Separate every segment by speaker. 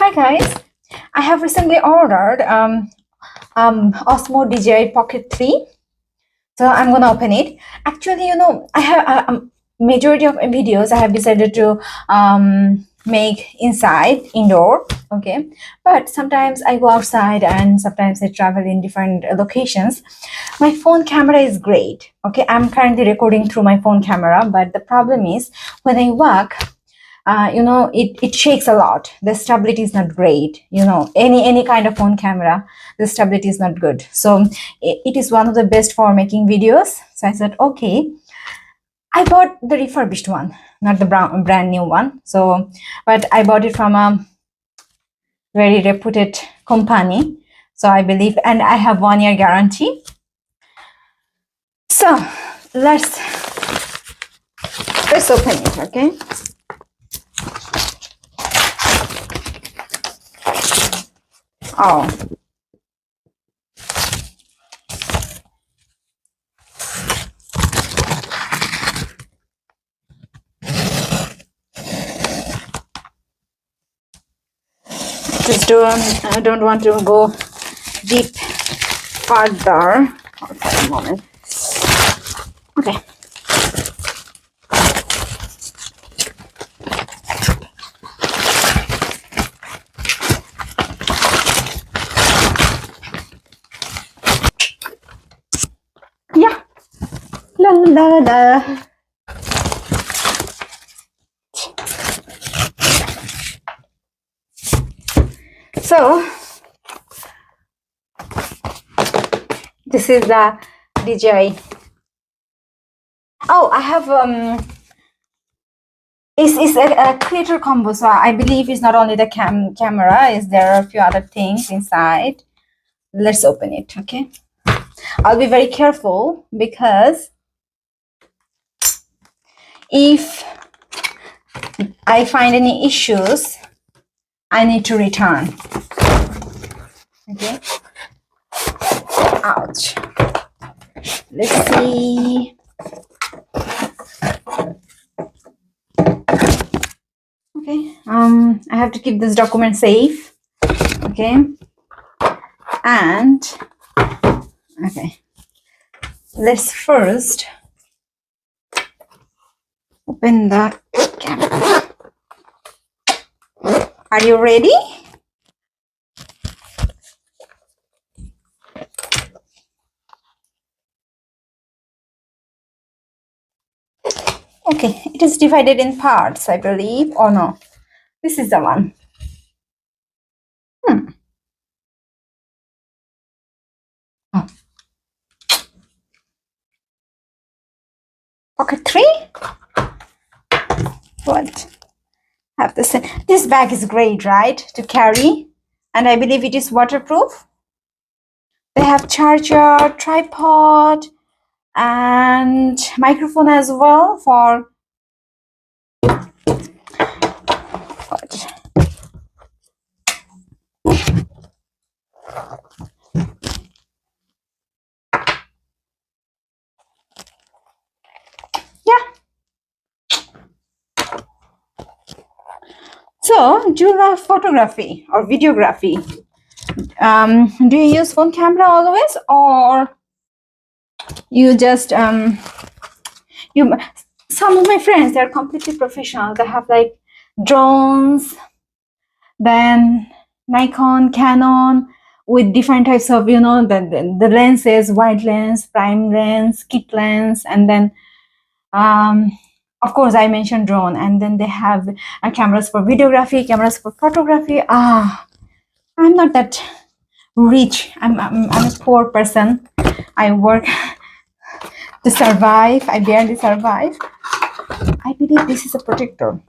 Speaker 1: Hi guys, I have recently ordered OSMO DJI Pocket 3. So I'm gonna open it. Actually, I have majority of videos I have decided to make indoor, okay. But sometimes I go outside and sometimes I travel in different locations. My phone camera is great, okay. I'm currently recording through my phone camera, but the problem is when I walk, it shakes a lot. The stability is not great. Any kind of phone camera, the stability is not good. So it is one of the best for making videos. So I said, okay, I bought the refurbished one, not the brand new one. So, but I bought it from a very reputed company. So I believe, and I have 1 year guarantee. So let's open it, okay? Oh, I don't want to go deep further. Hold for a moment. Okay. Yeah. La la la. So this is the DJI. Oh, I have it's a creator combo. So I believe it's not only the camera. Is there are a few other things inside? Let's open it. Okay. I'll be very careful because if I find any issues, I need to return. Okay. Ouch. Let's see. Okay. I have to keep this document safe. Okay. And okay. Let's first open the camera. Are you ready? Okay, it is divided in parts, I believe. Oh no, this is the one. Oh. Pocket 3? What? Have the same. This bag is great, right? To carry. And I believe it is waterproof. They have charger, tripod, and microphone as well for So, do you love photography or videography? Do you use phone camera always, or you just some of my friends, they're completely professional. They have like drones, then Nikon, Canon with different types of the lenses, wide lens, prime lens, kit lens, and then of course I mentioned drone, and then they have cameras for videography, cameras for photography. I'm not that rich. I'm a poor person. I work to survive. I barely survive. I believe this is a protector.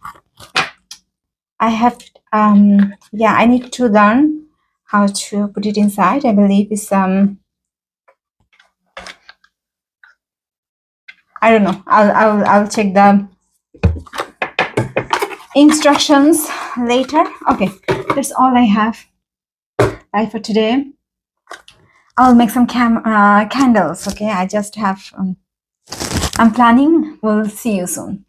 Speaker 1: I have I need to learn how to put it inside. I believe it's I don't know. I'll check the instructions later. Okay, that's all I have for today. I'll make some candles. Okay, I just have I'm planning. We'll see you soon.